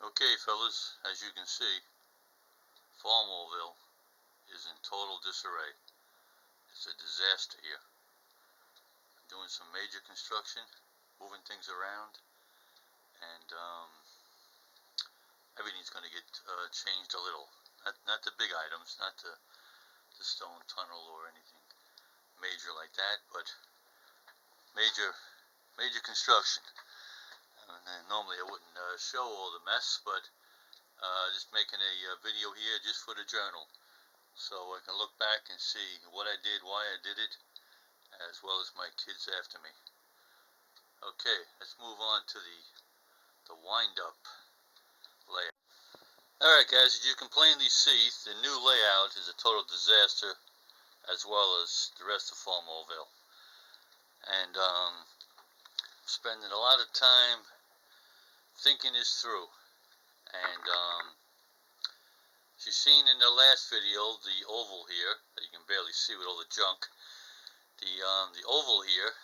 Okay, fellas, as you can see, Farmallville is in total disarray. It's a disaster here. I'm doing some major construction, moving things around, and everything's going to get changed a little. Not the big items, not the stone tunnel or anything major like that, but major construction. And normally I wouldn't show all the mess, but just making a video here just for the journal, so I can look back and see what I did, why I did it, as well as my kids after me. Okay, let's move on to the wind-up layout. Alright guys, as you can plainly see, the new layout is a total disaster, as well as the rest of Farmallville. And spending a lot of time thinking this through. And as you've seen in the last video, the oval here that you can barely see with all the junk, the oval here,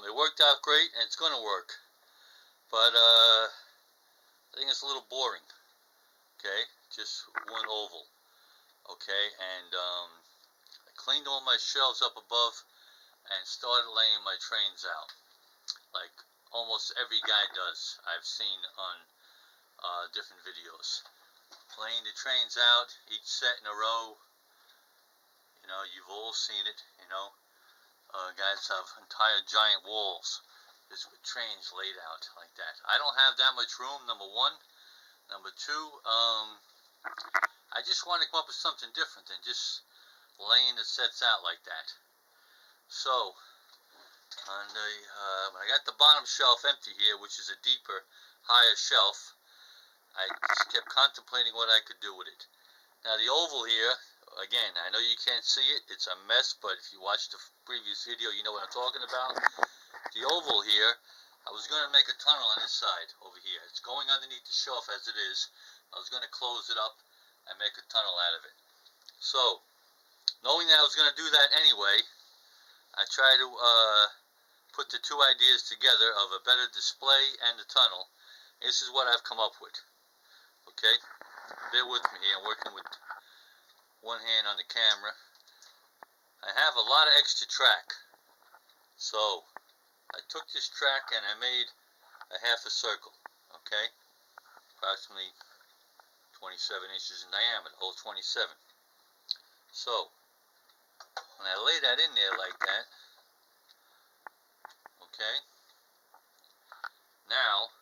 it worked out great, and it's going to work, but I think it's a little boring. Okay, just one oval. Okay, and I cleaned all my shelves up above and started laying my trains out, like almost every guy does. I've seen on different videos, laying the trains out, each set in a row. You know, you've all seen it. You know, guys have entire giant walls just with trains laid out like that. I don't have that much room, number one. Number two, I just want to come up with something different than just laying the sets out like that. So, on the when I got the bottom shelf empty here, which is a deeper, higher shelf, I just kept contemplating what I could do with it. Now the oval here, again, I know you can't see it, it's a mess, but if you watched the previous video, you know what I'm talking about. The oval here, I was going to make a tunnel on this side over here. It's going underneath the shelf as it is. I was going to close it up and make a tunnel out of it. So, knowing that I was going to do that anyway, I tried to put the two ideas together of a better display and the tunnel. This is what I've come up with. Okay, bear with me here. I'm working with one hand on the camera. I have a lot of extra track, so I took this track and I made a half a circle. Okay, approximately 27 inches in diameter, oh 27. So when I lay that in there like that, okay, now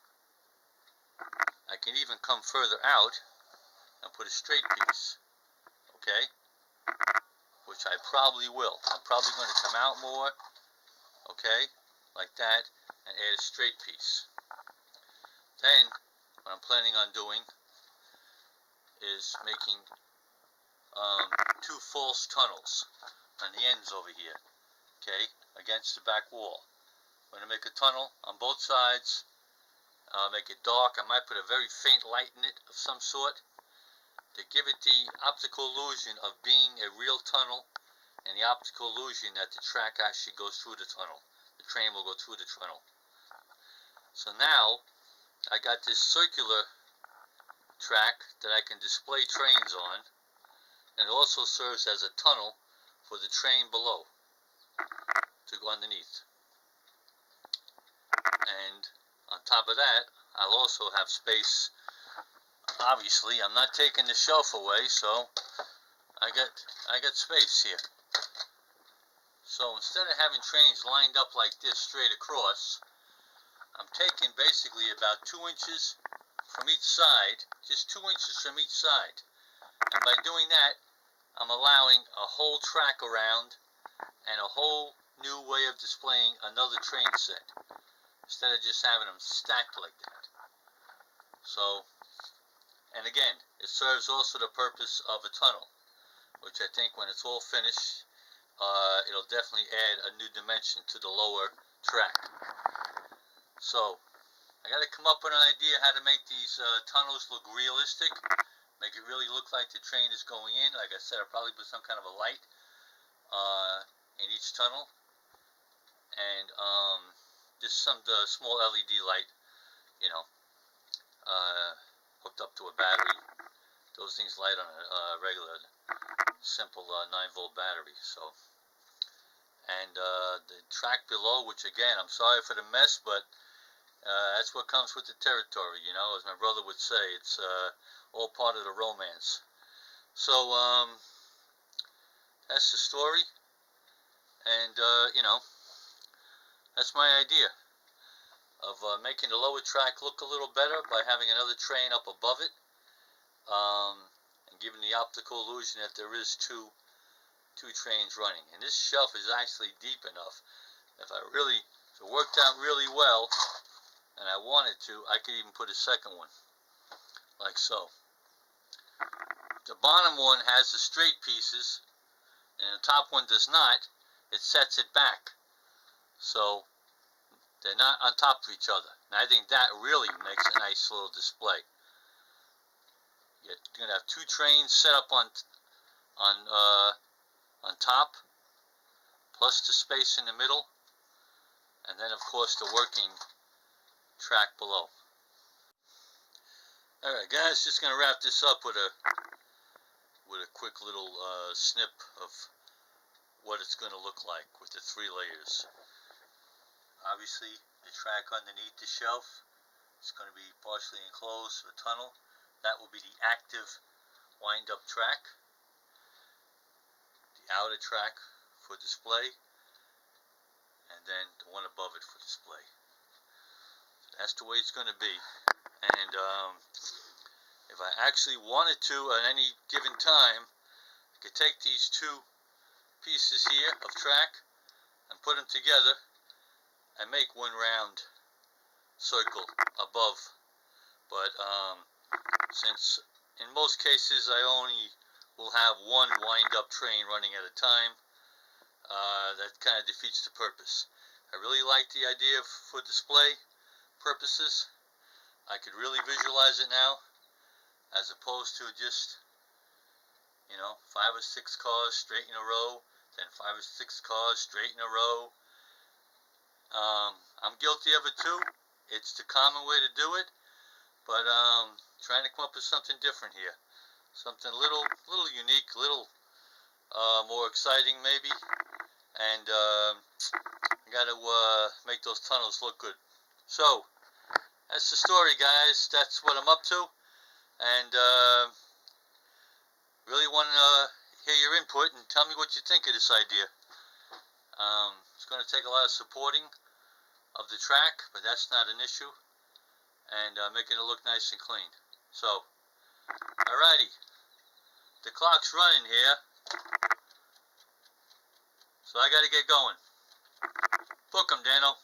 I can even come further out and put a straight piece, okay, which I probably will. I'm probably going to come out more, okay, like that, and add a straight piece. Then what I'm planning on doing is making two false tunnels on the ends over here, okay, against the back wall. I'm going to make a tunnel on both sides. Make it dark. I might put a very faint light in it of some sort to give it the optical illusion of being a real tunnel, and the optical illusion that the track actually goes through the tunnel. The train will go through the tunnel. So now I got this circular track that I can display trains on, and it also serves as a tunnel for the train below to go underneath. And on top of that, I'll also have space. Obviously, I'm not taking the shelf away, so I got space here. So instead of having trains lined up like this straight across, I'm taking basically about 2 inches from each side, just 2 inches from each side. And by doing that, I'm allowing a whole track around and a whole new way of displaying another train set, instead of just having them stacked like that. So, and again, it serves also the purpose of a tunnel, which I think when it's all finished, it'll definitely add a new dimension to the lower track. So, I got to come up with an idea how to make these tunnels look realistic, make it really look like the train is going in. Like I said, I'll probably put some kind of a light in each tunnel, and just some small LED light, you know, hooked up to a battery. Those things light on a regular, simple 9-volt battery. So, and the track below, which again, I'm sorry for the mess, but that's what comes with the territory, you know, as my brother would say. It's all part of the romance. So, that's the story, and, you know, that's my idea of making the lower track look a little better by having another train up above it, and giving the optical illusion that there is two trains running. And this shelf is actually deep enough. If it worked out really well, and I wanted to, I could even put a second one, like so. The bottom one has the straight pieces, and the top one does not. It sets it back, so they're not on top of each other. And I think that really makes a nice little display. You're going to have two trains set up on top, plus the space in the middle, and then of course the working track below. Alright guys, just going to wrap this up with a quick little snip of what it's going to look like with the 3 layers. Obviously, the track underneath the shelf is going to be partially enclosed with a tunnel. That will be the active wind-up track. The outer track for display, and then the one above it for display. So that's the way it's going to be. And if I actually wanted to at any given time, I could take these 2 pieces here of track and put them together and make one round circle above. But since in most cases I only will have one wind-up train running at a time, that kind of defeats the purpose. I really like the idea for display purposes. I could really visualize it now, as opposed to just, you know, 5 or 6 cars straight in a row, then 5 or 6 cars straight in a row. I'm guilty of it too. It's the common way to do it, but trying to come up with something different here, something a little unique, a little more exciting maybe, and I got to make those tunnels look good. So that's the story, guys. That's what I'm up to, and really want to hear your input and tell me what you think of this idea. It's going to take a lot of supporting of the track, but that's not an issue, and making it look nice and clean. So, alrighty, the clock's running here, so I got to get going. Book 'em, Dano.